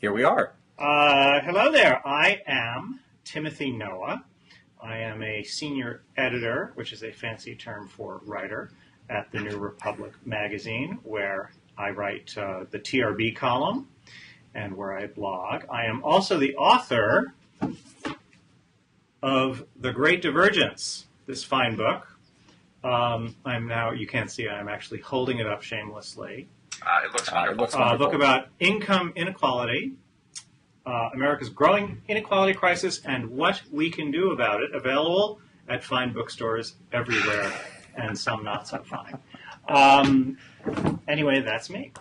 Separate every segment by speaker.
Speaker 1: here we are.
Speaker 2: Hello there. I am Timothy Noah. I am a senior editor, which is a fancy term for writer, at the New Republic magazine, where I write the TRB column and where I blog. I am also the author of The Great Divergence, this fine book. I'm now, you can't see it, I'm actually holding it up shamelessly.
Speaker 3: It looks wonderful.
Speaker 2: A book about income inequality, America's growing inequality crisis, and what we can do about it, available at fine bookstores everywhere, and some not so fine. Anyway, that's me.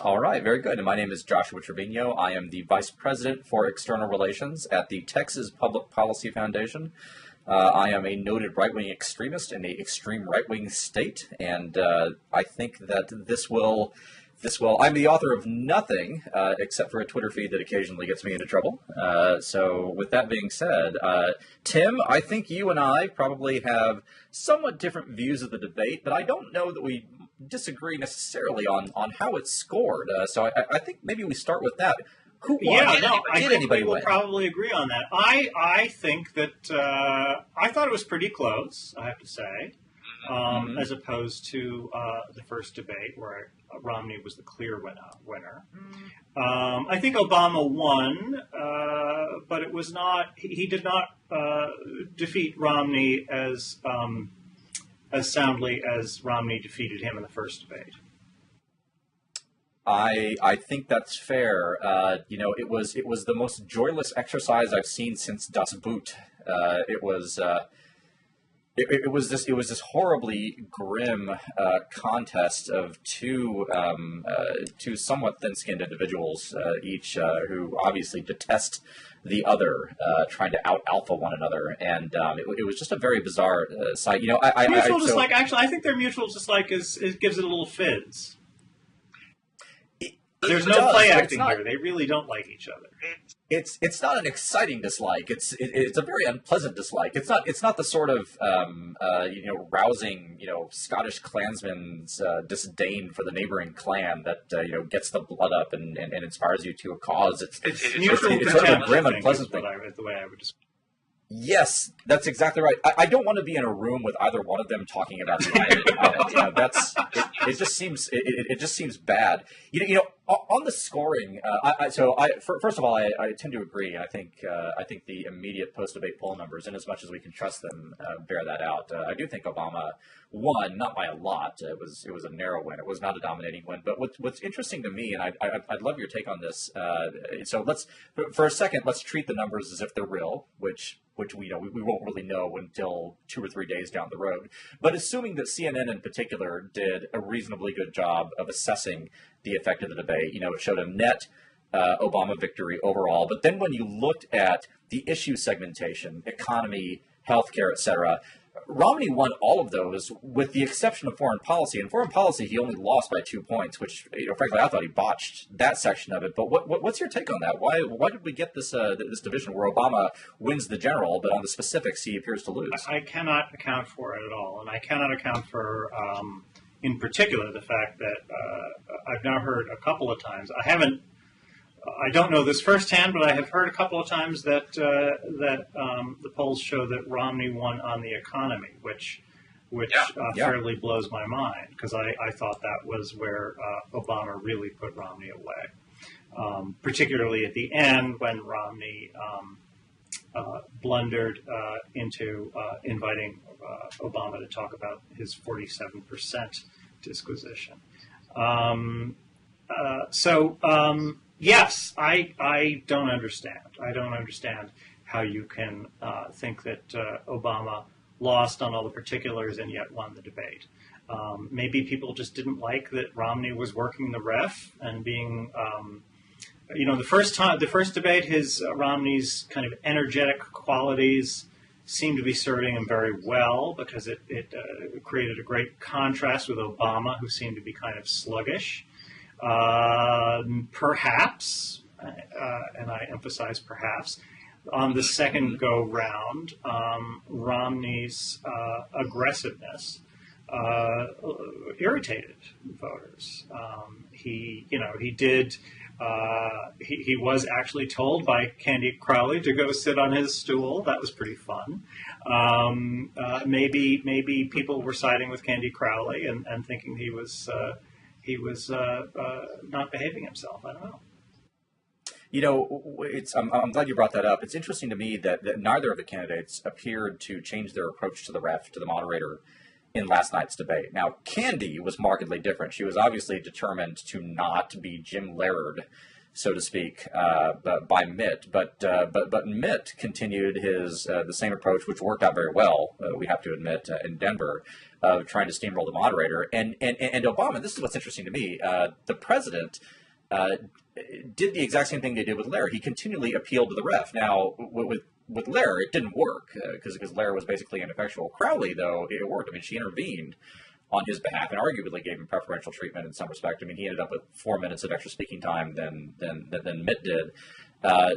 Speaker 1: All right, very good. And my name is Joshua Trevino. I am the Vice President for External Relations at the Texas Public Policy Foundation. I am a noted right-wing extremist in the extreme right-wing state, and I think that this will, I'm the author of nothing except for a Twitter feed that occasionally gets me into trouble. So with that being said, Tim, I think you and I probably have somewhat different views of the debate, but I don't know that we disagree necessarily on how it's scored. So I think maybe we start with that. Who won?
Speaker 2: I think
Speaker 1: anybody
Speaker 2: we will
Speaker 1: win?
Speaker 2: probably agree on that. I think that I thought it was pretty close, I have to say, as opposed to the first debate where Romney was the clear winner. I think Obama won, but it was not. He did not defeat Romney as soundly as Romney defeated him in the first debate.
Speaker 1: I think that's fair. It was the most joyless exercise I've seen since Das Boot. It was this horribly grim contest of two somewhat thin-skinned individuals, each who obviously detest the other, trying to out-alpha one another, and it was just a very bizarre sight.
Speaker 2: Mutual dislike. Actually, I think their mutual dislike gives it a little fizz. There's no play acting here. They really don't like each other.
Speaker 1: It's not an exciting dislike. It's a very unpleasant dislike. It's not the sort of rousing Scottish clansman's disdain for the neighboring clan that gets the blood up and inspires you to a cause. It's
Speaker 2: mutual
Speaker 1: it's sort of a grim, unpleasant thing.
Speaker 2: The way I would describe.
Speaker 1: Yes, that's exactly right. I don't want to be in a room with either one of them talking about the it just seems bad. On the scoring. First of all, I tend to agree. I think the immediate post-debate poll numbers, in as much as we can trust them, bear that out. I do think Obama won, not by a lot. It was a narrow win. It was not a dominating win. But what's interesting to me, and I'd love your take on this. So for a second, let's treat the numbers as if they're real, which we won't really know until 2 or 3 days down the road. But assuming that CNN in particular did a reasonably good job of assessing the effect of the debate, it showed a net Obama victory overall. But then when you looked at the issue segmentation, economy, healthcare, etc., Romney won all of those with the exception of foreign policy. In foreign policy, he only lost by 2 points, which, frankly, I thought he botched that section of it. But what's your take on that? Why did we get this division where Obama wins the general, but on the specifics he appears to lose?
Speaker 2: I cannot account for it at all, and I cannot account for, in particular, the fact that I've now heard a couple of times. I don't know this firsthand, but I have heard a couple of times that the polls show that Romney won on the economy, which fairly blows my mind, because I thought that was where Obama really put Romney away, particularly at the end when Romney blundered into inviting Obama to talk about his 47% disquisition. Yes, I don't understand. I don't understand how you can think that Obama lost on all the particulars and yet won the debate. Maybe people just didn't like that Romney was working the ref and being, the first debate, Romney's kind of energetic qualities seemed to be serving him very well because it created a great contrast with Obama, who seemed to be kind of sluggish. Perhaps, and I emphasize perhaps, on the second go-round, Romney's aggressiveness irritated voters. He did He was actually told by Candy Crowley to go sit on his stool. That was pretty fun. Maybe people were siding with Candy Crowley and thinking he was not behaving himself. I don't know.
Speaker 1: You know, I'm glad you brought that up. It's interesting to me that neither of the candidates appeared to change their approach to the moderator, in last night's debate. Now, Candy was markedly different. She was obviously determined to not be Jim Laird, so to speak, by Mitt. But Mitt continued his the same approach, which worked out very well, we have to admit, in Denver, of trying to steamroll the moderator. And Obama, this is what's interesting to me, the president did the exact same thing they did with Laird. He continually appealed to the ref. Now, with Laird, it didn't work because Laird was basically ineffectual. Crowley, though, it worked. I mean, she intervened on his behalf and arguably gave him preferential treatment in some respect. I mean, he ended up with 4 minutes of extra speaking time than Mitt did.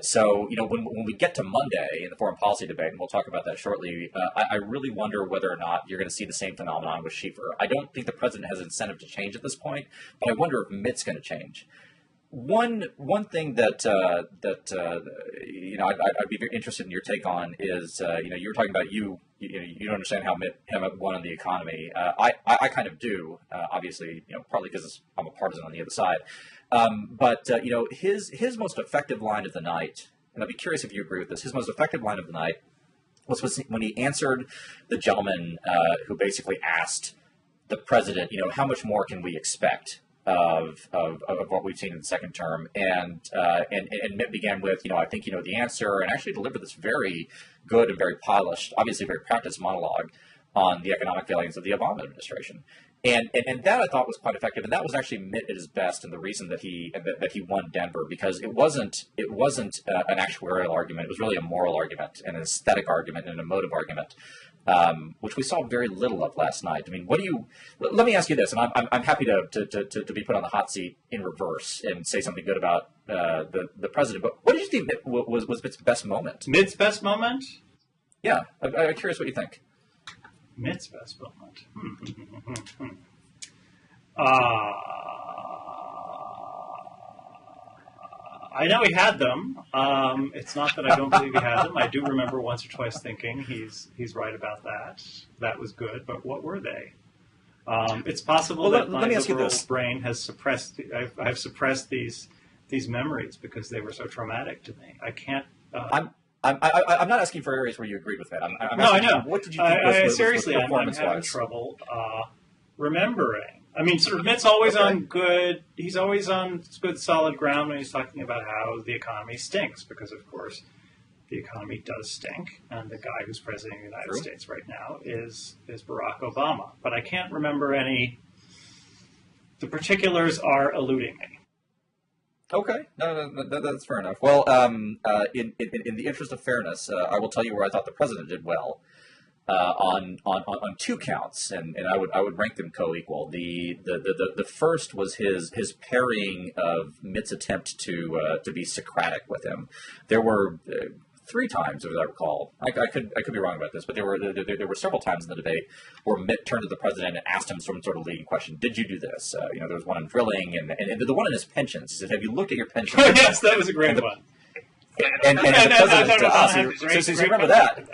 Speaker 1: So, you know, when we get to Monday in the foreign policy debate, and we'll talk about that shortly, I really wonder whether or not you're going to see the same phenomenon with Schieffer. I don't think the president has incentive to change at this point, but I wonder if Mitt's going to change. One thing that you know I'd be very interested in your take on is you know, you were talking about you don't understand how Mitt won on the economy. I kind of do, obviously, you know, partly because I'm a partisan on the other side. But you know, his most effective line of the night, and I'd be curious if you agree with this. His most effective line of the night was when he answered the gentleman who basically asked the president, you know, how much more can we expect of what we've seen in the second term, and Mitt began with, you know, I think you know the answer, and actually delivered this very good and very polished, obviously very practiced monologue on the economic failings of the Obama administration, and that I thought was quite effective, and that was actually Mitt at his best, and the reason that he won Denver, because it wasn't an actuarial argument, it was really a moral argument, an aesthetic argument, and an emotive argument. Which we saw very little of last night. I mean, let me ask you this, and I'm happy to be put on the hot seat in reverse and say something good about the president, but what did you think was Mitt's best moment?
Speaker 2: Mitt's best moment?
Speaker 1: Yeah, I'm curious what you think.
Speaker 2: Mitt's best moment. I know he had them. It's not that I don't believe he had them. I do remember once or twice thinking he's right about that. That was good, but what were they? It's possible that my liberal brain has suppressed. I've suppressed these memories because they were so traumatic to me. I can't. I'm
Speaker 1: not asking for areas where you agreed with that.
Speaker 2: No, I know.
Speaker 1: What did you think
Speaker 2: seriously, I'm having trouble remembering. I mean, sort of Mitt's always on good. He's always on good, solid ground when he's talking about how the economy stinks, because of course the economy does stink, and the guy who's president of the United States right now is Barack Obama. But I can't remember any. The particulars are eluding me.
Speaker 1: Okay, no, that's fair enough. Well, in the interest of fairness, I will tell you where I thought the president did well. On 2 counts, and I would rank them co-equal. The first was his parrying of Mitt's attempt to be Socratic with him. There were 3 times, as I recall. I could be wrong about this, but there were several times in the debate where Mitt turned to the president and asked him some sort of leading question. Did you do this? You know, there was one on drilling, and the one on his pensions. He said, "Have you looked at your pensions?"
Speaker 2: Oh, yes, that was a great one.
Speaker 1: And the president, so you remember that.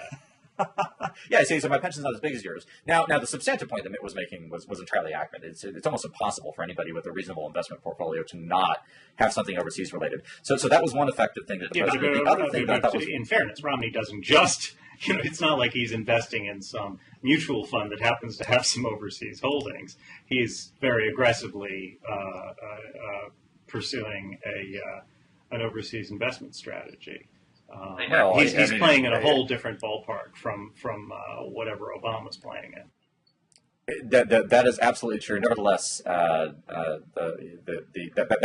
Speaker 1: Yeah, so my pension's not as big as yours. Now the substantive point that Mitt was making was entirely accurate. It's almost impossible for anybody with a reasonable investment portfolio to not have something overseas related. So that was one effective thing that the president did. The other thing that was,
Speaker 2: in fairness, Romney doesn't just, you know, it's not like he's investing in some mutual fund that happens to have some overseas holdings. He's very aggressively pursuing an overseas investment strategy. He's playing in a whole different ballpark from whatever Obama's playing in.
Speaker 1: That is absolutely true. Nevertheless, that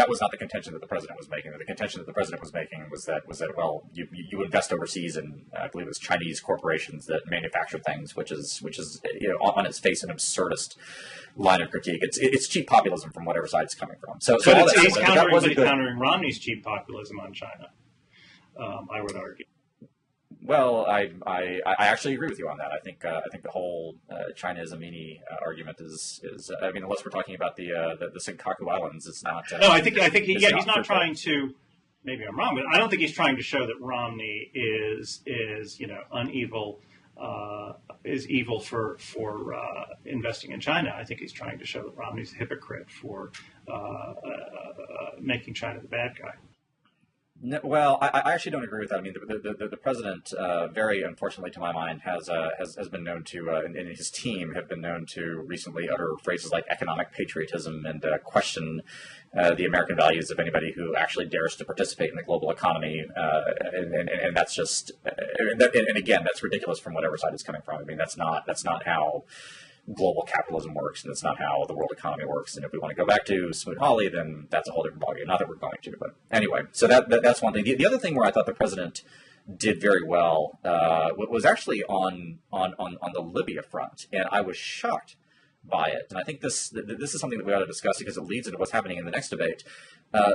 Speaker 1: was not the contention that the president was making. The contention that the president was making was that well, you invest overseas in, I believe it was Chinese corporations that manufacture things, which is you know, on its face an absurdist line of critique. It's cheap populism from whatever side it's coming from. So
Speaker 2: he's countering Romney's cheap populism on China. I would argue.
Speaker 1: Well, I actually agree with you on that. I think the whole China is a meanie argument is I mean, unless we're talking about the Senkaku Islands, it's not.
Speaker 2: No, I think he's not trying to. Maybe I'm wrong, but I don't think he's trying to show that Romney is uneval. Is evil for investing in China. I think he's trying to show that Romney's a hypocrite for making China the bad guy.
Speaker 1: No, well, I actually don't agree with that. I mean, the president, very unfortunately to my mind, has been known to, and his team have been known to recently utter phrases like economic patriotism and question the American values of anybody who actually dares to participate in the global economy. And that's just, and again, that's ridiculous from whatever side it's coming from. I mean, that's not how global capitalism works, and that's not how the world economy works. And if we want to go back to Smoot-Hawley, then that's a whole different ballgame. Not that we're going to, but anyway. So that's one thing. The other thing where I thought the president did very well was actually on the Libya front, and I was shocked by it. And I think this is something that we ought to discuss because it leads into what's happening in the next debate.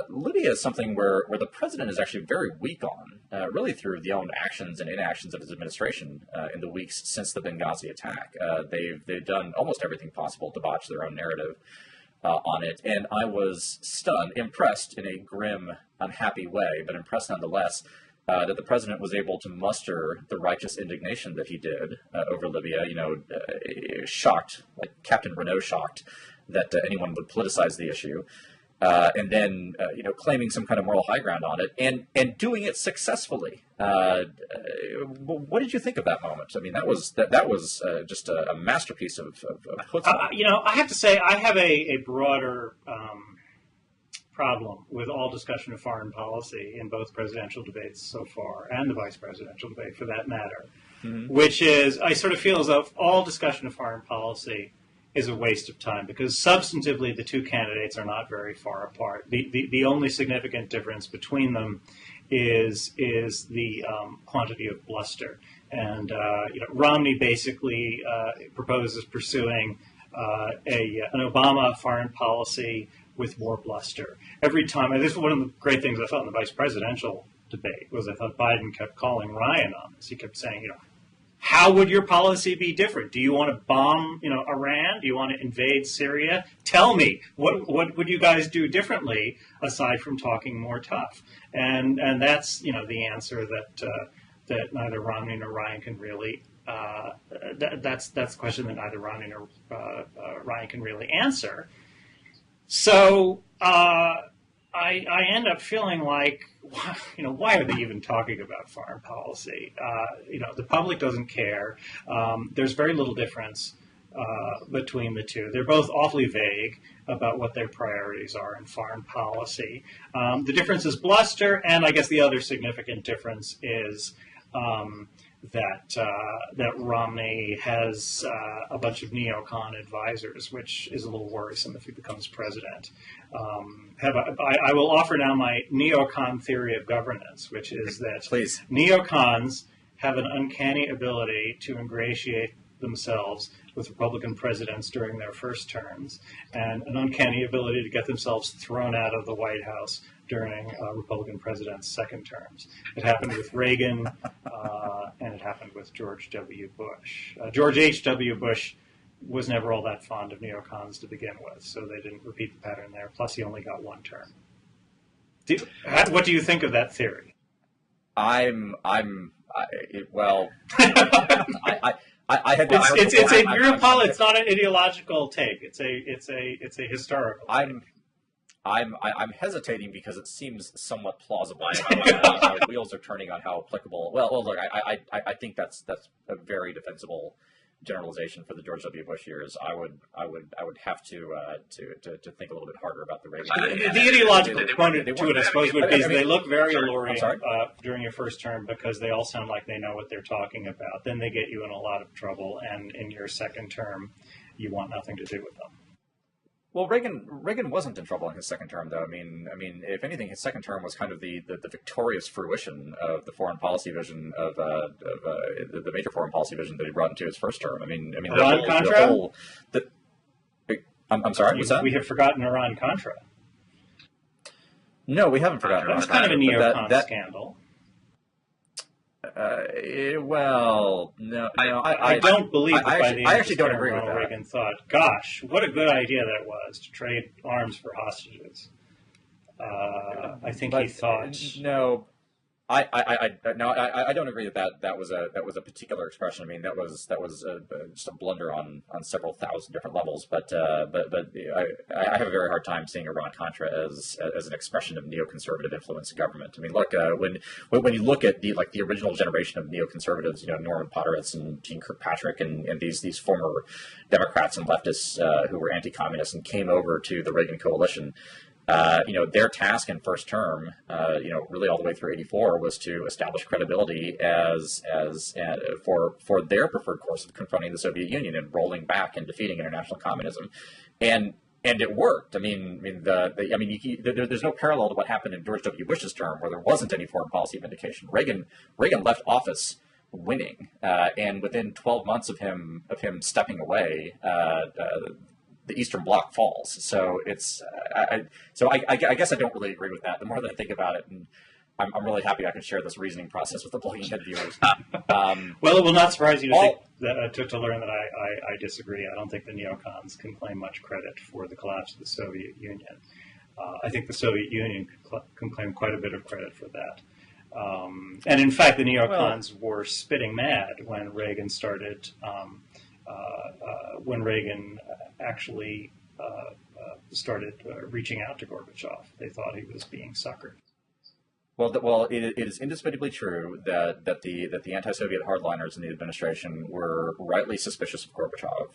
Speaker 1: Libya is something where the president is actually very weak on, really through the own actions and inactions of his administration in the weeks since the Benghazi attack. They've done almost everything possible to botch their own narrative on it. And I was stunned, impressed in a grim, unhappy way, but impressed nonetheless, that the president was able to muster the righteous indignation that he did over Libya, shocked, like Captain Renault shocked, that anyone would politicize the issue. And then, claiming some kind of moral high ground on it and doing it successfully. What did you think of that moment? I mean, that was just a masterpiece of chutzpah.
Speaker 2: I have to say I have a broader problem with all discussion of foreign policy in both presidential debates so far and the vice presidential debate for that matter, which is I sort of feel as though all discussion of foreign policy is a waste of time because substantively the two candidates are not very far apart. The only significant difference between them is the quantity of bluster. And Romney basically proposes pursuing an Obama foreign policy with more bluster. Every time, and this is one of the great things I thought in the vice presidential debate, was I thought Biden kept calling Ryan on this. He kept saying, how would your policy be different? Do you want to bomb, Iran? Do you want to invade Syria? Tell me, what would you guys do differently aside from talking more tough? And that's, the answer that neither Romney nor Ryan can really. That's the question that neither Romney nor Ryan can really answer. So I end up feeling like, why are they even talking about foreign policy? The public doesn't care. There's very little difference between the two. They're both awfully vague about what their priorities are in foreign policy. The difference is bluster, and I guess the other significant difference is that Romney has a bunch of neocon advisors, which is a little worrisome if he becomes president. I will offer now my neocon theory of governance, which is that neocons have an uncanny ability to ingratiate themselves with Republican presidents during their first terms, and an uncanny ability to get themselves thrown out of the White House during Republican presidents' second terms. It happened with Reagan, and it happened with George W. Bush. George H.W. Bush was never all that fond of neocons to begin with, so they didn't repeat the pattern there. Plus, he only got one term. What do you think of that theory?
Speaker 1: I had
Speaker 2: it's not an ideological take. It's a historical.
Speaker 1: I'm hesitating because it seems somewhat plausible. My wheels are turning on how applicable. Well, look, I think that's a very defensible generalization for the George W. Bush years. I would have to think a little bit harder about the Reagan.
Speaker 2: The ideological component to it, I suppose, would be they look very alluring during your first term because they all sound like they know what they're talking about. Then they get you in a lot of trouble, and in your second term, you want nothing to do with them.
Speaker 1: Well, Reagan wasn't in trouble in his second term, though. I mean, if anything, his second term was kind of the victorious fruition of the foreign policy vision of the major foreign policy vision that he brought into his first term. I mean,
Speaker 2: Iran-Contra.
Speaker 1: I'm sorry. What's that?
Speaker 2: We have forgotten Iran-Contra.
Speaker 1: No, we haven't forgotten.
Speaker 2: That was kind of a neocon scandal.
Speaker 1: Well, no,
Speaker 2: I don't believe that by the end
Speaker 1: I
Speaker 2: of
Speaker 1: actually
Speaker 2: this
Speaker 1: don't
Speaker 2: term,
Speaker 1: agree with
Speaker 2: Ronald
Speaker 1: that.
Speaker 2: Reagan thought, gosh, what a good idea that was to trade arms for hostages. I think he thought...
Speaker 1: No, no, I don't agree that was a particular expression. I mean, that was just a blunder on several thousand different levels. But I have a very hard time seeing Iran-Contra as an expression of neoconservative influence in government. I mean, look, when you look at the original generation of neoconservatives, Norman Podhoretz and Jeane Kirkpatrick and these former Democrats and leftists who were anti-communists and came over to the Reagan coalition. Their task in first term, really all the way through '84, was to establish credibility for their preferred course of confronting the Soviet Union and rolling back and defeating international communism, and it worked. There's no parallel to what happened in George W. Bush's term, where there wasn't any foreign policy vindication. Reagan left office winning, and within 12 months of him stepping away, the Eastern Bloc falls. So I guess I don't really agree with that. The more that I think about it, and I'm really happy I can share this reasoning process with the Blogging Head viewers.
Speaker 2: Well, it will not surprise you to learn that I disagree. I don't think the neocons can claim much credit for the collapse of the Soviet Union. I think the Soviet Union can claim quite a bit of credit for that. And in fact, the neocons were spitting mad when Reagan started. When Reagan actually started reaching out to Gorbachev, they thought he was being suckered.
Speaker 1: Well, it is indisputably true that the anti-Soviet hardliners in the administration were rightly suspicious of Gorbachev,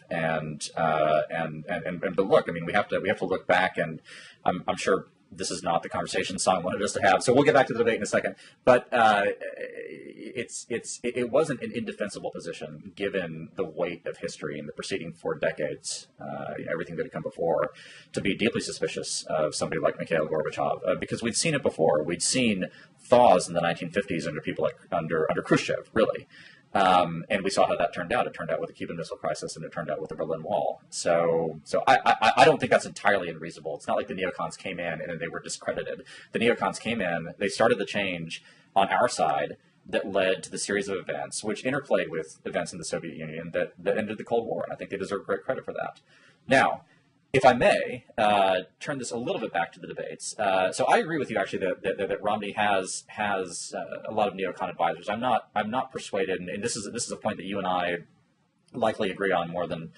Speaker 1: but look, I mean, we have to look back, and I'm sure this is not the conversation Song wanted us to have, so we'll get back to the debate in a second. But it wasn't an indefensible position given the weight of history in the preceding 4 decades, everything that had come before, to be deeply suspicious of somebody like Mikhail Gorbachev, because we'd seen it before. We'd seen thaws in the 1950s under people like under Khrushchev, really. And we saw how that turned out. It turned out with the Cuban Missile Crisis, and it turned out with the Berlin Wall. So I don't think that's entirely unreasonable. It's not like the neocons came in and they were discredited. The neocons came in, they started the change on our side that led to the series of events, which interplayed with events in the Soviet Union that ended the Cold War, and I think they deserve great credit for that. Now, if I may turn this a little bit back to the debates, so I agree with you actually that Romney has a lot of neocon advisors. I'm not persuaded, and this is a point that you and I likely agree on more than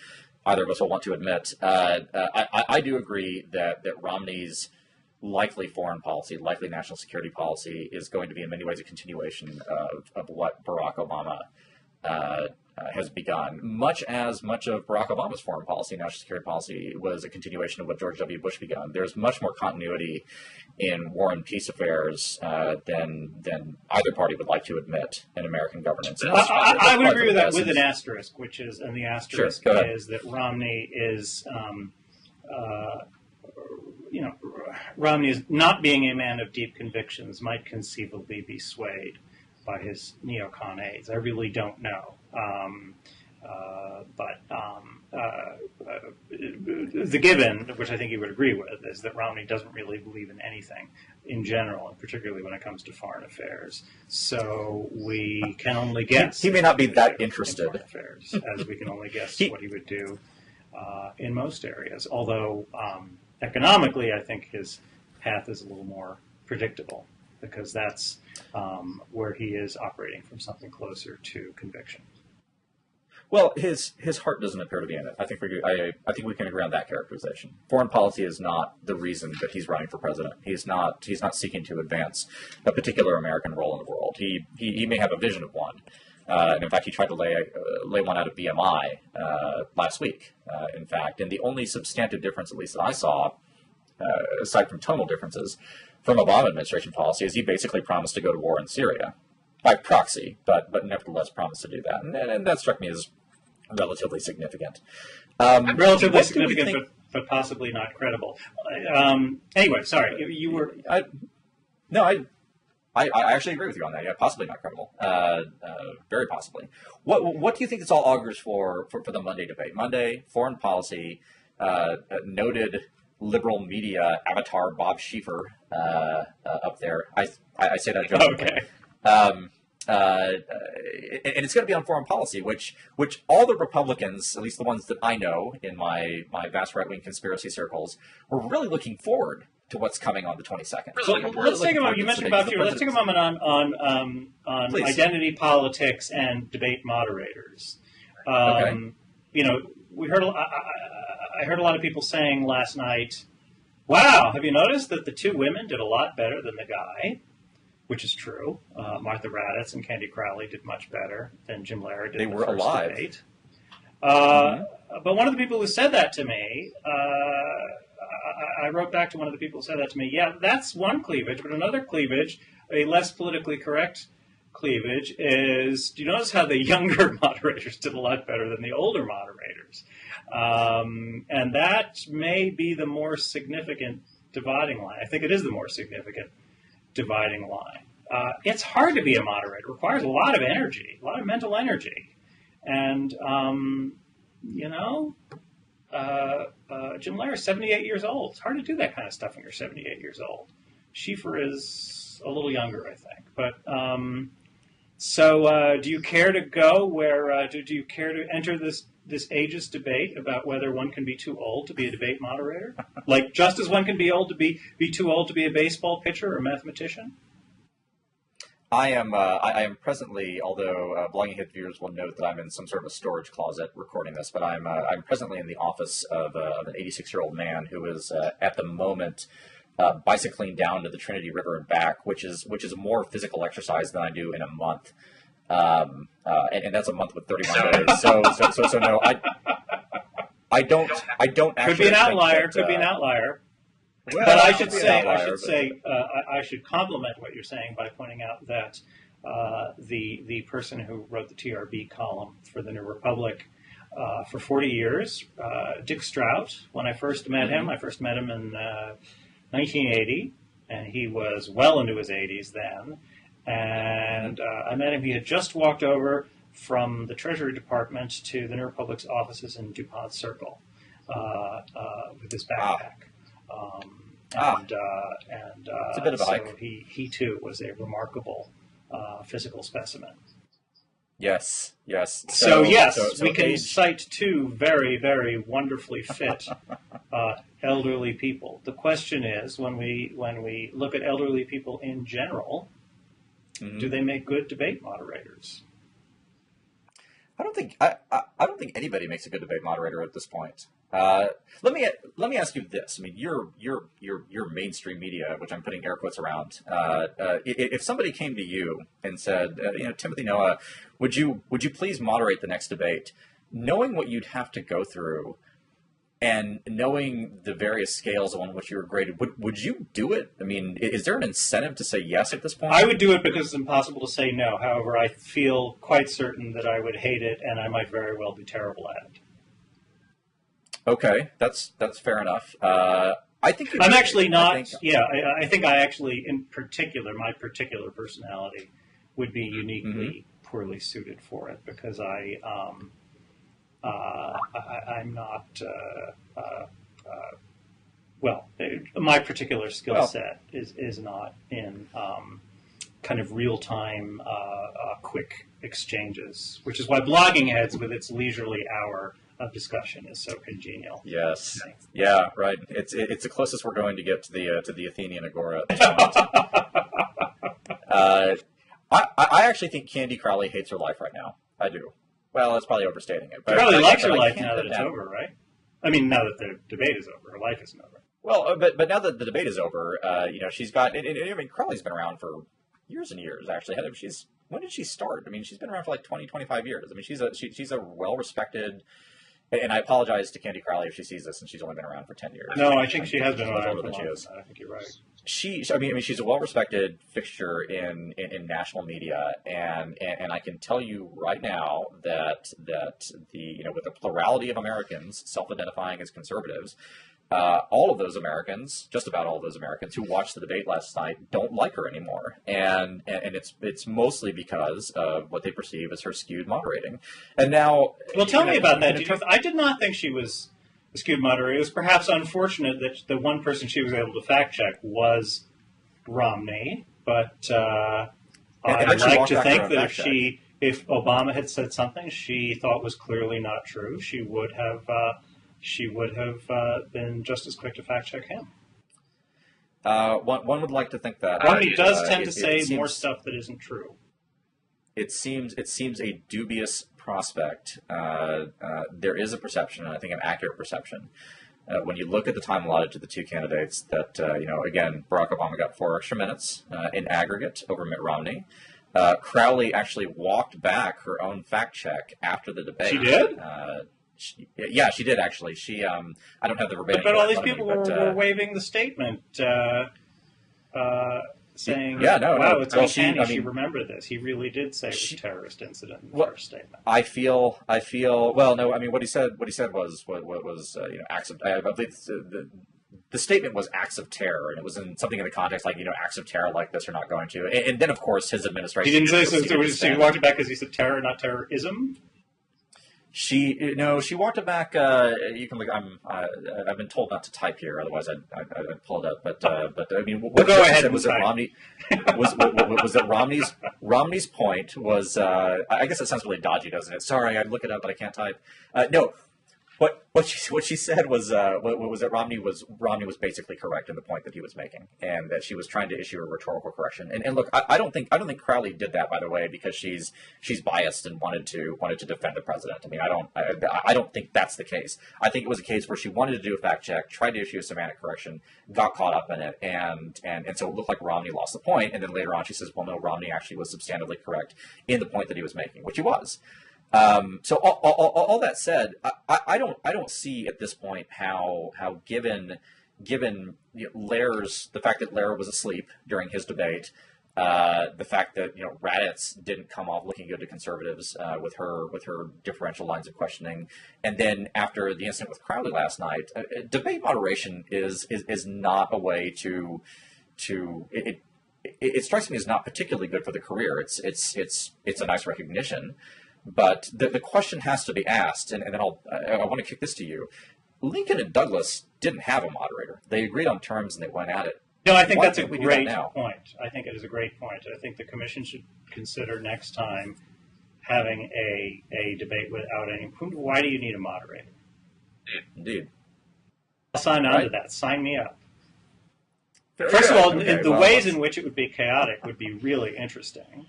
Speaker 1: either of us will want to admit. I do agree that Romney's likely foreign policy, likely national security policy, is going to be in many ways a continuation of what Barack Obama has begun, much of Barack Obama's foreign policy, national security policy, was a continuation of what George W. Bush begun. There's much more continuity in war and peace affairs than either party would like to admit in American governance.
Speaker 2: I would agree with that with an asterisk, and the asterisk is that Romney is, Romney is not being a man of deep convictions might conceivably be swayed by his neocon aides. I really don't know. The given, which I think you would agree with, is that Romney doesn't really believe in anything in general, and particularly when it comes to foreign affairs. So we can only guess.
Speaker 1: He may not be that interested
Speaker 2: in foreign affairs, as we can only guess what he would do in most areas. Although economically, I think his path is a little more predictable, because that's where he is operating from something closer to conviction.
Speaker 1: Well, his heart doesn't appear to be in it. I think we can agree on that characterization. Foreign policy is not the reason that he's running for president. He's not seeking to advance a particular American role in the world. He may have a vision of one. And in fact, he tried to lay one out of BMI last week, in fact. And the only substantive difference, at least that I saw, aside from tonal differences, from Obama administration policy, is he basically promised to go to war in Syria by proxy, but nevertheless promised to do that. And that struck me as relatively significant.
Speaker 2: Relatively significant, but possibly not credible. Anyway, sorry, you were...
Speaker 1: I actually agree with you on that. Yeah, possibly not credible. Very possibly. What do you think this all augurs for the Monday debate? Monday, foreign policy, noted liberal media avatar Bob Schieffer up there. I say that jokingly.
Speaker 2: Okay.
Speaker 1: and it's going to be on foreign policy, which all the Republicans, at least the ones that I know in my vast right-wing conspiracy circles, were really looking forward to what's coming on the 22nd.
Speaker 2: So let's take a moment. You mentioned about let's take a moment on identity politics and debate moderators.
Speaker 1: Okay.
Speaker 2: You know, I heard a lot of people saying last night, "Wow, have you noticed that the two women did a lot better than the guy?" Which is true. Martha Raddatz and Candy Crowley did much better than Jim Lehrer did in the first
Speaker 1: alive.
Speaker 2: debate. But one of the people who said that to me, I wrote back to one of the people who said that to me, yeah, that's one cleavage, but another cleavage, a less politically correct cleavage, is, do you notice how the younger moderators did a lot better than the older moderators? And that may be the more significant dividing line. I think it is the more significant dividing line. It's hard to be a moderator. It requires a lot of energy, a lot of mental energy. And, you know, Jim Lehrer is 78 years old. It's hard to do that kind of stuff when you're 78 years old. Schieffer is a little younger, I think. But so do you care to go where, do you care to enter this ageist debate about whether one can be too old to be a debate moderator? Like, just as one can be old to be too old to be a baseball pitcher or a mathematician?
Speaker 1: I am presently, although Blogging Head viewers will note that I'm in some sort of a storage closet recording this, but I'm presently in the office of an 86-year-old man who is at the moment bicycling down to the Trinity River and back, which is more physical exercise than I do in a month, and that's a month with 31 days. So no, I don't actually.
Speaker 2: Could be an outlier.
Speaker 1: That,
Speaker 2: could be an outlier.
Speaker 1: Well,
Speaker 2: but I should compliment what you're saying by pointing out that the person who wrote the TRB column for the New Republic for 40 years, Dick Strout. When I first met him, in 1980, and he was well into his 80s then. And I met him. He had just walked over from the Treasury Department to the New Republic's offices in DuPont Circle with his backpack.
Speaker 1: It's a bit of a hike.
Speaker 2: So he too was a remarkable physical specimen.
Speaker 1: Yes.
Speaker 2: So we can cite two very, very wonderfully fit elderly people. The question is, when we look at elderly people in general, do they make good debate moderators?
Speaker 1: I don't think anybody makes a good debate moderator at this point. Let me ask you this. I mean, your mainstream media, which I'm putting air quotes around. If somebody came to you and said, Timothy Noah, would you please moderate the next debate, knowing what you'd have to go through, and knowing the various scales on which you were graded, would you do it? I mean, is there an incentive to say yes at this point?
Speaker 2: I would do it because it's impossible to say no. However, I feel quite certain that I would hate it, and I might very well be terrible at it.
Speaker 1: Okay, that's fair enough. I think
Speaker 2: I'm actually not. I think I actually, in particular, my particular personality would be uniquely poorly suited for it because I'm not. My particular skill set is not in kind of real-time, quick exchanges, which is why Blogging Heads, with its leisurely hour of discussion, is so congenial.
Speaker 1: Yes. Yeah. Right. It's the closest we're going to get to the Athenian Agora. I actually think Candy Crowley hates her life right now. I do. Well, that's probably overstating it.
Speaker 2: But Crowley likes her life now that it's over, right? I mean, now that the debate is over, her life isn't over.
Speaker 1: Well, but now that the debate is over, she's got. I mean, Crowley's been around for years and years. Actually, when did she start? I mean, she's been around for like 20, 25 years. I mean, she's a well-respected. And I apologize to Candy Crowley if she sees this, and she's only been around for 10 years.
Speaker 2: No, I think she has been around for longer than she is. I think you're right.
Speaker 1: I mean, she's a well-respected fixture in national media, and I can tell you right now that with the plurality of Americans self-identifying as conservatives, all of those Americans, just about all of those Americans who watched the debate last night, don't like her anymore, and it's mostly because of what they perceive as her skewed moderating. And now,
Speaker 2: well, tell me about that. I did not think she was a skewed moderator. It was perhaps unfortunate that the one person she was able to fact check was Romney, but I like to think that if Obama had said something she thought was clearly not true, she would have been just as quick to fact check him.
Speaker 1: One would like to think that.
Speaker 2: Romney does tend to say more stuff that isn't true.
Speaker 1: It seems a dubious prospect. There is a perception, and I think an accurate perception, when you look at the time allotted to the two candidates, that again, Barack Obama got 4 extra minutes in aggregate over Mitt Romney. Crowley actually walked back her own fact check after the debate.
Speaker 2: She did?
Speaker 1: Yeah, she did actually. She, I don't have the verbatim.
Speaker 2: But all these people were waiving the statement, saying, wow, it's uncanny she remembered this. He really did say it was a terrorist incident in the first statement.
Speaker 1: I feel, well, no, I mean, what he said was acts of, I believe the statement was acts of terror, and it was in something in the context like, acts of terror like this are not going to. And then, of course, his administration.
Speaker 2: He didn't say so. He walked it back because he said terror, not terrorism?
Speaker 1: She walked it back. You can look. I've been told not to type here, otherwise I'd pull it up. But I mean, what
Speaker 2: go ahead
Speaker 1: said was that Romney was that Romney's point was. I guess it sounds really dodgy, doesn't it? Sorry, I'd look it up, but I can't type. No. What she said was that Romney was basically correct in the point that he was making, and that she was trying to issue a rhetorical correction. And look, I don't think Crowley did that, by the way, because she's biased and wanted to defend the president. I mean, I don't think that's the case. I think it was a case where she wanted to do a fact check, tried to issue a semantic correction, got caught up in it, and so it looked like Romney lost the point. And then later on, she says, well, no, Romney actually was substantively correct in the point that he was making, which he was. So all that said, I don't see at this point how given Lair's, the fact that Lair was asleep during his debate, the fact that Raddatz didn't come off looking good to conservatives with her differential lines of questioning, and then after the incident with Crowley last night, debate moderation is not a way to it strikes me as not particularly good for the career. It's a nice recognition. But the question has to be asked, and then I want to kick this to you. Lincoln and Douglas didn't have a moderator. They agreed on terms and they went at it.
Speaker 2: No, I think that's a great point. I think it is a great point. I think the commission should consider next time having a debate without any. Why do you need a moderator?
Speaker 1: Indeed.
Speaker 2: I'll sign on to that. Sign me up. First of all, the ways in which it would be chaotic would be really interesting.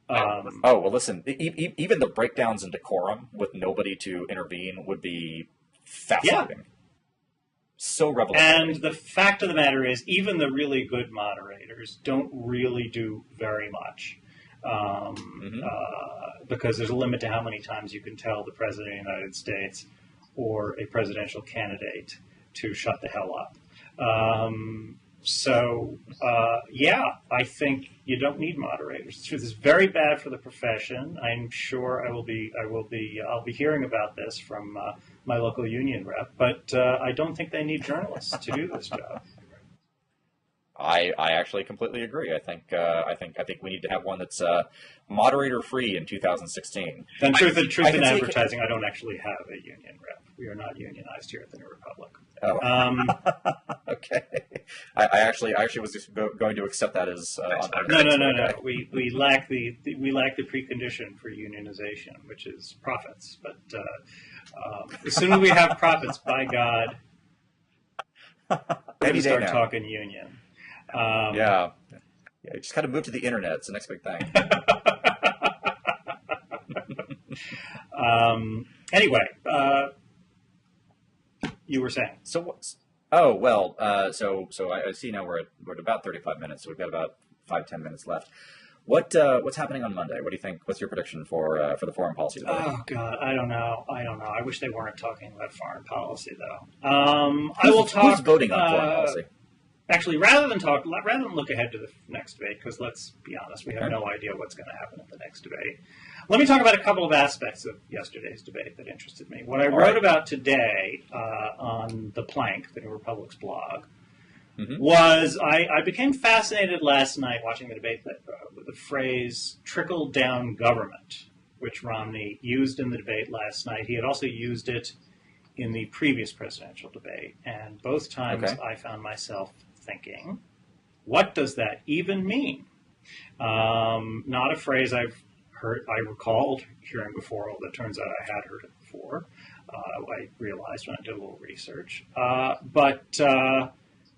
Speaker 1: Well, listen, even the breakdowns in decorum with nobody to intervene would be fascinating. Yeah. So revolutionary.
Speaker 2: And the fact of the matter is, even the really good moderators don't really do very much. Because there's a limit to how many times you can tell the President of the United States or a presidential candidate to shut the hell up. I think you don't need moderators. This is very bad for the profession. I'm sure I'll be hearing about this from my local union rep, but I don't think they need journalists to do this job.
Speaker 1: I actually completely agree. I think we need to have one that's moderator free in 2016.
Speaker 2: And truth in advertising, I don't actually have a union rep. We are not unionized here at the New Republic.
Speaker 1: Oh. Okay. I actually was just going to accept that as
Speaker 2: no. We lack the precondition for unionization, which is profits. But as soon as we have profits, by God, we're going to start talking union.
Speaker 1: Yeah, you just kind of move to the internet. It's the next big thing.
Speaker 2: Anyway, you were saying.
Speaker 1: So what's? Oh well. So I see now we're at about 35 minutes. So we've got about 5-10 minutes left. What's happening on Monday? What do you think? What's your prediction for the foreign policy debate?
Speaker 2: Oh God, I don't know. I wish they weren't talking about foreign policy though. I will talk.
Speaker 1: Who's voting on foreign policy?
Speaker 2: Actually, rather than look ahead to the next debate, because let's be honest, we have no idea what's going to happen at the next debate. Let me talk about a couple of aspects of yesterday's debate that interested me. What I wrote about today on the Plank, the New Republic's blog, was I became fascinated last night watching the debate with the phrase trickle-down government, which Romney used in the debate last night. He had also used it in the previous presidential debate, and both times I found myself thinking, what does that even mean? Not a phrase I recalled hearing before, although it turns out I had heard it before. I realized when I did a little research. But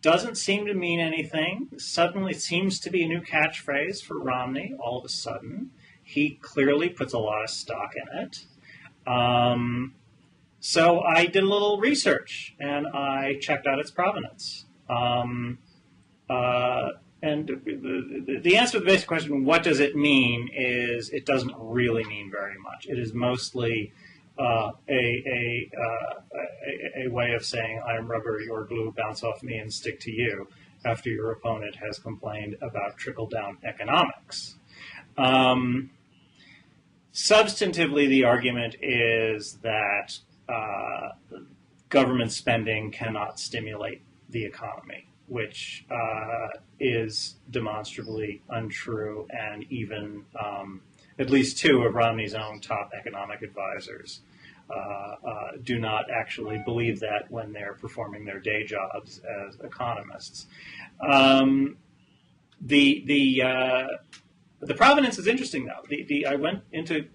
Speaker 2: doesn't seem to mean anything. Suddenly seems to be a new catchphrase for Romney all of a sudden. He clearly puts a lot of stock in it. So I did a little research, and I checked out its provenance. And the answer to the basic question, what does it mean, is it doesn't really mean very much. It is mostly a way of saying, I'm rubber, you're glue, bounce off me and stick to you, after your opponent has complained about trickle-down economics. Substantively, the argument is that government spending cannot stimulate the economy, which is demonstrably untrue, and even at least two of Romney's own top economic advisors do not actually believe that when they're performing their day jobs as economists. The provenance is interesting, though. I went into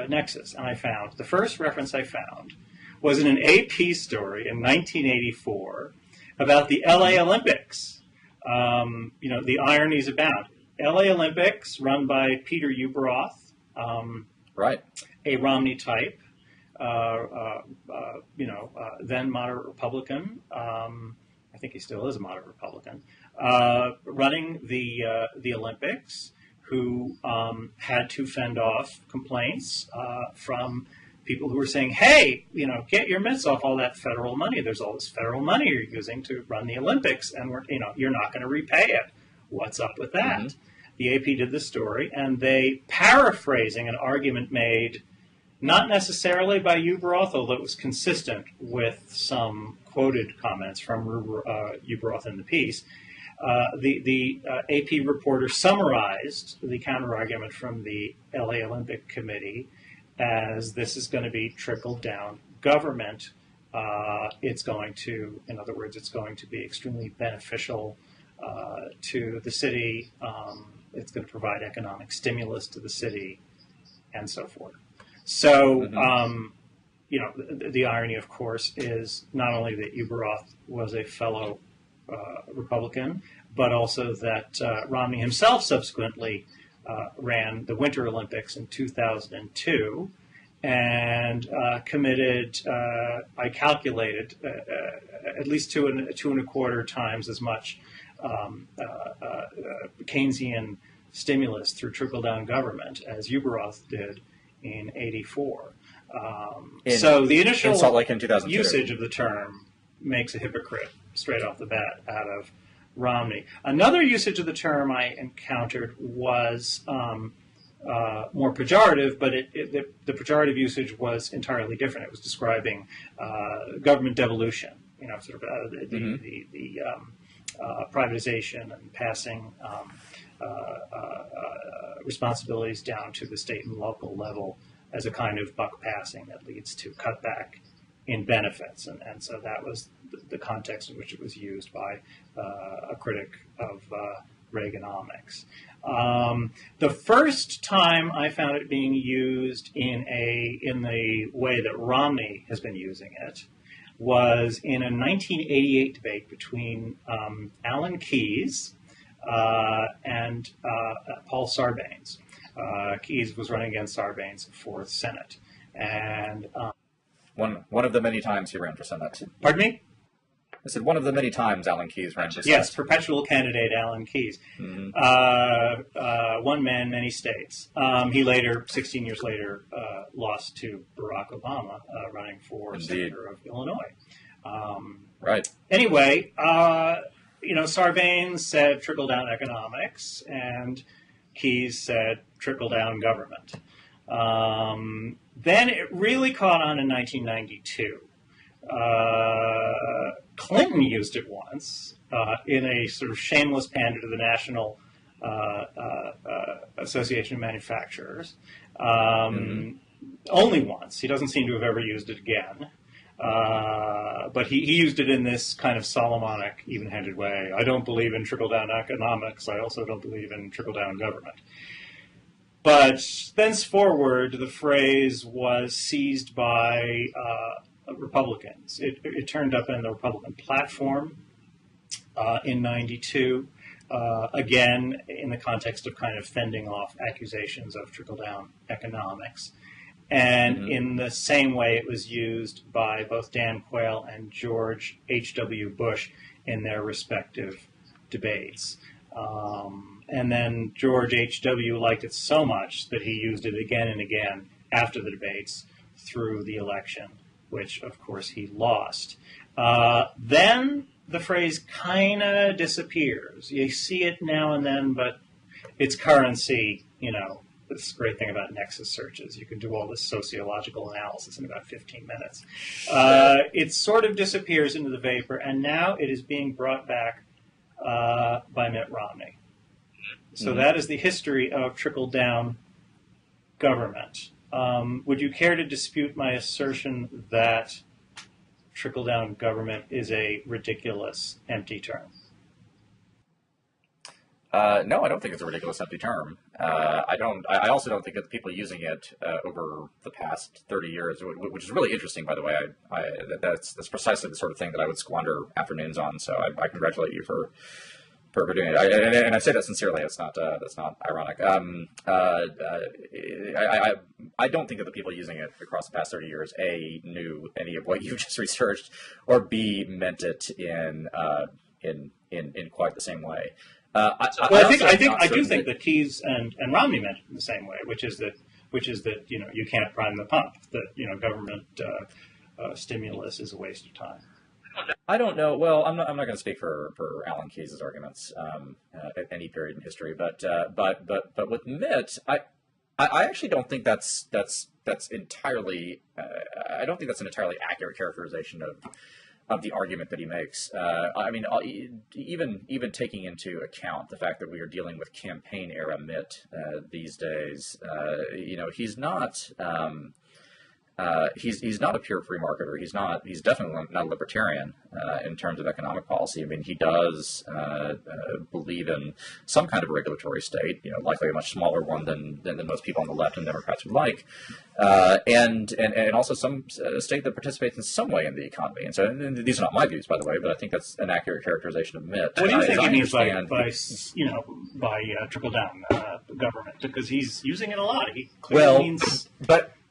Speaker 2: Nexus, and I found the first reference I found was in an AP story in 1984 about the LA Olympics. The ironies abound. LA Olympics, run by Peter Ueberroth,
Speaker 1: right,
Speaker 2: a Romney type, then moderate Republican. I think he still is a moderate Republican, running the Olympics, who had to fend off complaints from people who were saying, hey, get your mitts off all that federal money. There's all this federal money you're using to run the Olympics, and you're not going to repay it. What's up with that? Mm-hmm. The AP did the story, and they, paraphrasing an argument made not necessarily by Ueberroth, although it was consistent with some quoted comments from Ueberroth in the piece, the AP reporter summarized the counterargument from the LA Olympic Committee as this is going to be trickle-down government. It's going to, in other words, it's going to be extremely beneficial to the city. It's going to provide economic stimulus to the city, and so forth. So, the irony, of course, is not only that Ueberroth was a fellow Republican, but also that Romney himself subsequently ran the Winter Olympics in 2002 and committed, I calculated, at least two and a quarter times as much Keynesian stimulus through trickle-down government as Ueberroth did in '84. So the initial
Speaker 1: in Salt Lake in 2002.
Speaker 2: Usage of the term makes a hypocrite straight off the bat out of Romney. Another usage of the term I encountered was more pejorative, but the pejorative usage was entirely different. It was describing government devolution, sort of the privatization and passing responsibilities down to the state and local level as a kind of buck passing that leads to cutback in benefits. And so that was the context in which it was used by a critic of Reaganomics. The first time I found it being used in the way that Romney has been using it was in a 1988 debate between Alan Keyes and Paul Sarbanes. Keyes was running against Sarbanes for Senate, and
Speaker 1: one of the many times he ran for Senate.
Speaker 2: Pardon me?
Speaker 1: I said one of the many times Alan Keyes ran for Senate.
Speaker 2: Yes, perpetual candidate Alan Keyes.
Speaker 1: Mm-hmm.
Speaker 2: One man, many states. He later, 16 years later, lost to Barack Obama, running for Senator of Illinois.
Speaker 1: Right.
Speaker 2: Anyway, Sarbanes said trickle-down economics, and Keyes said trickle-down government. Then it really caught on in 1992. Clinton used it once in a sort of shameless pander to the National Association of Manufacturers. Only once. He doesn't seem to have ever used it again. But he used it in this kind of Solomonic, even-handed way. I don't believe in trickle-down economics. I also don't believe in trickle-down government. But thenceforward, the phrase was seized by Republicans. It turned up in the Republican platform in '92, again in the context of kind of fending off accusations of trickle-down economics. And in the same way, it was used by both Dan Quayle and George H.W. Bush in their respective debates. And then George H.W. liked it so much that he used it again and again after the debates through the election, which, of course, he lost. Then the phrase kind of disappears. You see it now and then, but its currency, this great thing about nexus searches. You can do all this sociological analysis in about 15 minutes. It sort of disappears into the vapor, and now it is being brought back by Mitt Romney. So that is the history of trickle-down government. Would you care to dispute my assertion that trickle-down government is a ridiculous, empty term?
Speaker 1: No, I don't think it's a ridiculous, empty term. I also don't think that the people using it over the past 30 years, which is really interesting, by the way. That's precisely the sort of thing that I would squander afternoons on. So I congratulate you for doing it. And I say that sincerely. That's not ironic. I don't think that the people using it across the past 30 years, A, knew any of what you just researched, or B, meant it in quite the same way.
Speaker 2: I do think that Keyes and Romney meant it in the same way, which is that you can't prime the pump, that government stimulus is a waste of time.
Speaker 1: I don't know. Well, I'm not going to speak for Alan Keyes' arguments at any period in history, but with Mitt, I actually don't think that's entirely. I don't think that's an entirely accurate characterization of the argument that he makes. I mean, even taking into account the fact that we are dealing with campaign era Mitt these days, he's not. He's not a pure free marketer. He's definitely not a libertarian in terms of economic policy. I mean, he does believe in some kind of regulatory state, likely a much smaller one than most people on the left and Democrats would like, and also some state that participates in some way in the economy. And so these are not my views, by the way, but I think that's an accurate characterization of Mitt.
Speaker 2: What do you think he means by trickle down government? Because he's using it a lot. He clearly means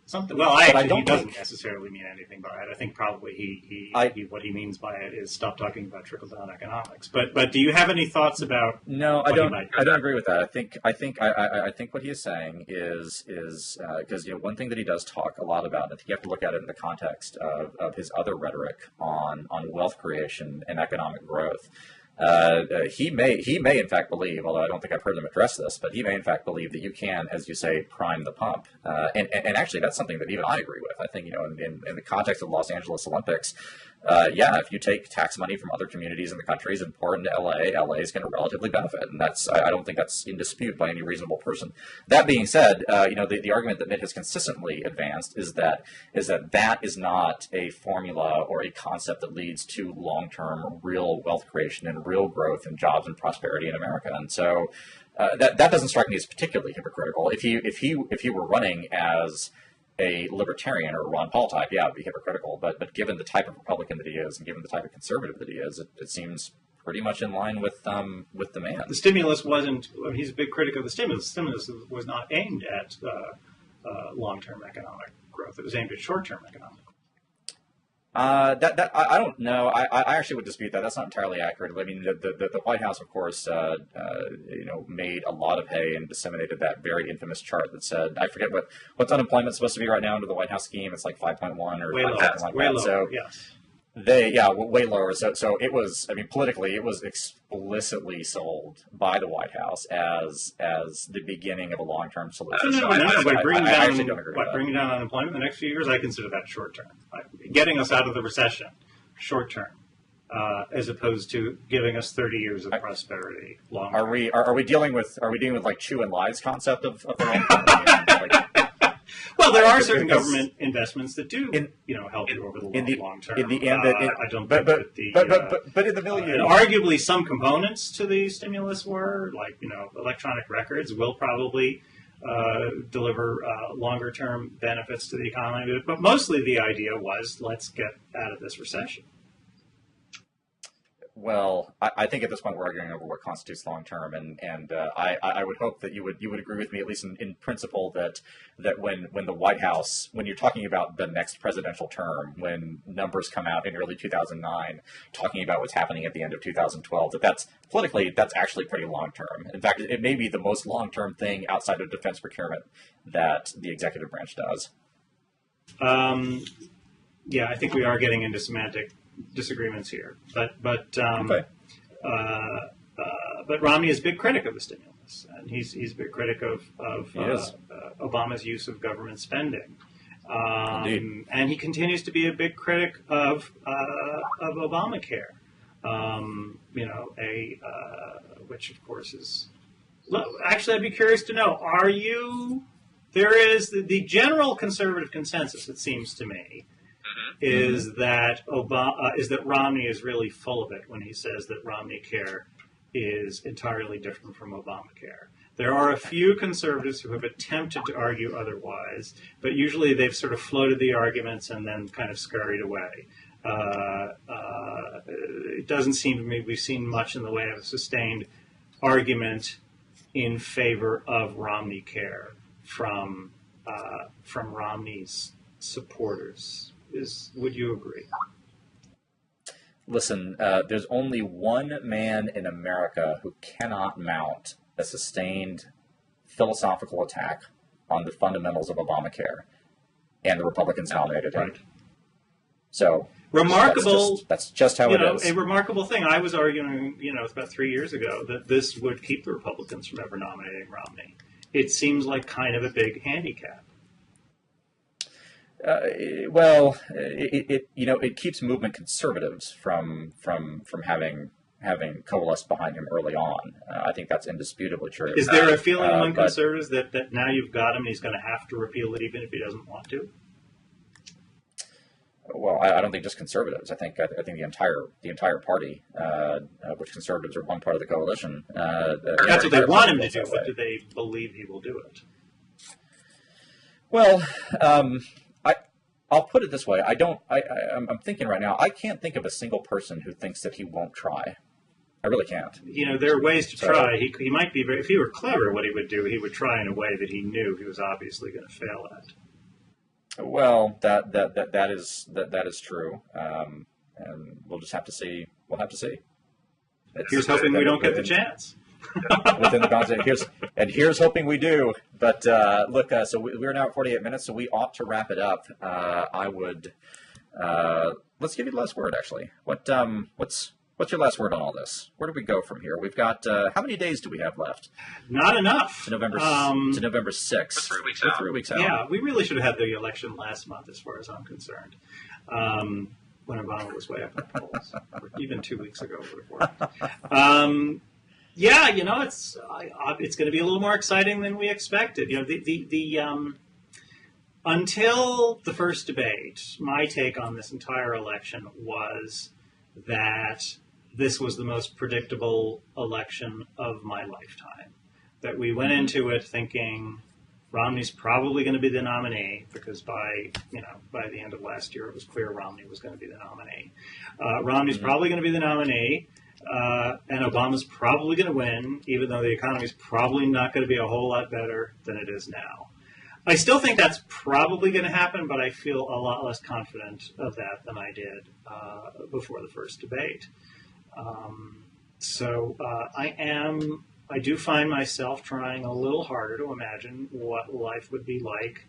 Speaker 2: something. Well, he doesn't necessarily mean anything by it. I think probably he what he means by it is stop talking about trickle-down economics. But do you have any thoughts about?
Speaker 1: No, I don't. I don't agree with that. I think what he is saying is because one thing that he does talk a lot about, and I think you have to look at it in the context of his other rhetoric on wealth creation and economic growth. He may in fact believe, although I don't think I've heard him address this, but he may in fact believe that you can, as you say, prime the pump. And actually, that's something that even I agree with. I think, in the context of the Los Angeles Olympics, if you take tax money from other communities in the countries and pour it into LA is going to relatively benefit. And I don't think that's in dispute by any reasonable person. That being said, the argument that Mitt has consistently advanced is that is not a formula or a concept that leads to long-term real wealth creation and real growth and jobs and prosperity in America. And so that doesn't strike me as particularly hypocritical. If he were running as a libertarian or a Ron Paul type, yeah, it would be hypocritical. But given the type of Republican that he is, and given the type of conservative that he is, it seems pretty much in line with the man.
Speaker 2: The stimulus wasn't. He's a big critic of the stimulus. The stimulus was not aimed at long-term economic growth. It was aimed at short-term economic growth.
Speaker 1: I don't know. I actually would dispute that. That's not entirely accurate. I mean, the White House, of course, made a lot of hay and disseminated that very infamous chart that said, I forget what's unemployment supposed to be right now under the White House scheme. It's like 5.1 or
Speaker 2: way
Speaker 1: something like that.
Speaker 2: Low,
Speaker 1: so
Speaker 2: yes.
Speaker 1: Way lower. So it was. I mean, politically, it was explicitly sold by the White House as the beginning of a long-term solution.
Speaker 2: Bringing down unemployment in the next few years, I consider that short-term. Getting us out of the recession, short-term, as opposed to giving us 30 years of prosperity. Long.
Speaker 1: Are we dealing with like Chu and Lai's concept of the long-term?
Speaker 2: Well, there are certain government investments that do, help you over the long term.
Speaker 1: In the end,
Speaker 2: I don't think that
Speaker 1: but in the million,
Speaker 2: arguably some components to the stimulus were like electronic records will probably deliver longer term benefits to the economy, but mostly the idea was let's get out of this recession.
Speaker 1: Well, I think at this point we're arguing over what constitutes long term, and I would hope that you would agree with me, at least in principle, that when the White House, when you're talking about the next presidential term, when numbers come out in early 2009 talking about what's happening at the end of 2012, that's politically actually pretty long term. In fact, it may be the most long term thing outside of defense procurement that the executive branch does.
Speaker 2: Yeah, I think we are getting into semantic disagreements here, but Romney is a big critic of the stimulus, and he's a big critic of Obama's use of government spending, and he continues to be a big critic of Obamacare, which of course is. Actually, I'd be curious to know: There is the general conservative consensus, it seems to me, is that Romney is really full of it when he says that Romneycare is entirely different from Obamacare. There are a few conservatives who have attempted to argue otherwise, but usually they've sort of floated the arguments and then kind of scurried away. It doesn't seem to me we've seen much in the way of a sustained argument in favor of Romneycare from Romney's supporters. Would you agree?
Speaker 1: Listen, there's only one man in America who cannot mount a sustained philosophical attack on the fundamentals of Obamacare, and the Republicans nominated him.
Speaker 2: Right.
Speaker 1: So
Speaker 2: remarkable.
Speaker 1: That's just how it is.
Speaker 2: A remarkable thing. I was arguing, it's about 3 years ago, that this would keep the Republicans from ever nominating Romney. It seems like kind of a big handicap.
Speaker 1: It keeps movement conservatives from having coalesced behind him early on. I think that's indisputably true.
Speaker 2: Is there a feeling among conservatives that now you've got him and he's going to have to repeal it even if he doesn't want to?
Speaker 1: Well, I don't think just conservatives. I think the entire party, which conservatives are one part of the coalition.
Speaker 2: That's what they want him to do, but do they believe he will do it?
Speaker 1: Well, I'll put it this way. I'm thinking right now, I can't think of a single person who thinks that he won't try. I really can't.
Speaker 2: There are ways to try. He might be if he were clever, what he would do, he would try in a way that he knew he was obviously going to fail at.
Speaker 1: Well, that is true, and we'll just have to see. We'll have to see.
Speaker 2: Here's hoping we don't get the chance.
Speaker 1: Within the bounds, here's hoping we do. But look, so we're now at 48 minutes, so we ought to wrap it up. I would let's give you the last word. Actually, what's your last word on all this? Where do we go from here? We've got how many days do we have left?
Speaker 2: Not enough.
Speaker 1: To November 6th.
Speaker 3: 3 weeks out.
Speaker 1: 3 weeks out.
Speaker 2: Yeah, we really should have had the election last month, as far as I'm concerned. When Obama was way up in the polls, or even 2 weeks ago would have worked. Yeah, it's going to be a little more exciting than we expected. Until the first debate, my take on this entire election was that this was the most predictable election of my lifetime. That we went into it thinking Romney's probably going to be the nominee, because by the end of last year it was clear Romney was going to be the nominee. Romney's probably going to be the nominee. And Obama's probably going to win, even though the economy's probably not going to be a whole lot better than it is now. I still think that's probably going to happen, but I feel a lot less confident of that than I did before the first debate. I do find myself trying a little harder to imagine what life would be like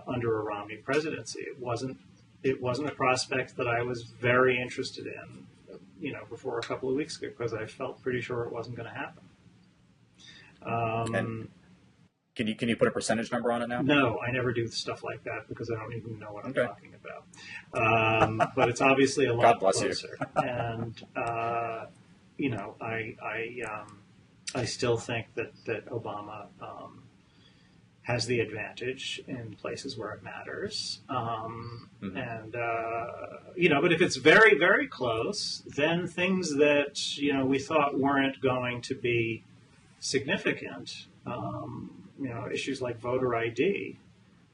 Speaker 2: under a Romney presidency. It wasn't a prospect that I was very interested in, before a couple of weeks ago, because I felt pretty sure it wasn't going to happen.
Speaker 1: And can you put a percentage number on it now?
Speaker 2: No, I never do stuff like that because I don't even know what I'm talking about. But it's obviously a lot closer. And I still think that Obama has the advantage in places where it matters. And, but if it's very, very close, then things that, we thought weren't going to be significant, issues like voter ID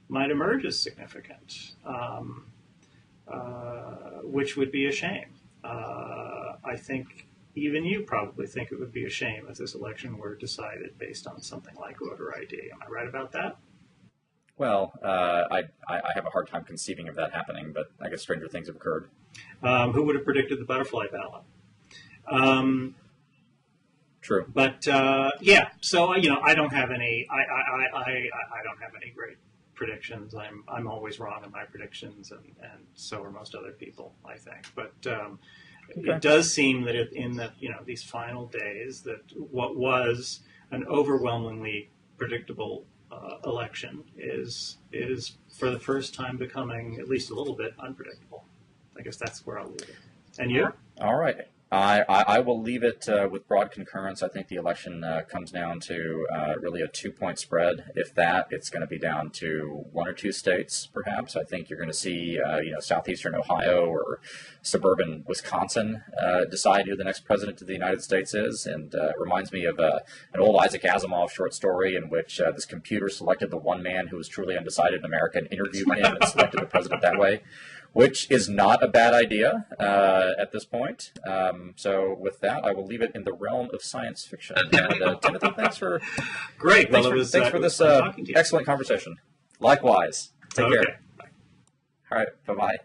Speaker 2: might emerge as significant, which would be a shame. I think even you probably think it would be a shame if this election were decided based on something like voter ID. Am I right about that?
Speaker 1: Well, I have a hard time conceiving of that happening, but I guess stranger things have occurred.
Speaker 2: Who would have predicted the butterfly ballot?
Speaker 1: True.
Speaker 2: But yeah, so I don't have any. I don't have any great predictions. I'm always wrong in my predictions, and so are most other people, I think. But it does seem that in these final days, that what was an overwhelmingly predictable election is for the first time becoming at least a little bit unpredictable. I guess that's where I'll leave it. And you?
Speaker 1: All right. I will leave it with broad concurrence. I think the election comes down to really a 2-point spread. If that, it's going to be down to 1 or 2 states, perhaps. I think you're going to see, southeastern Ohio or suburban Wisconsin decide who the next president of the United States is. And it reminds me of an old Isaac Asimov short story in which this computer selected the one man who was truly undecided in America and interviewed him and selected the president that way, which is not a bad idea at this point. So with that, I will leave it in the realm of science fiction. And Timothy, thanks for thanks for this excellent conversation. Likewise. Take care.
Speaker 2: Bye.
Speaker 1: All right. Bye-bye.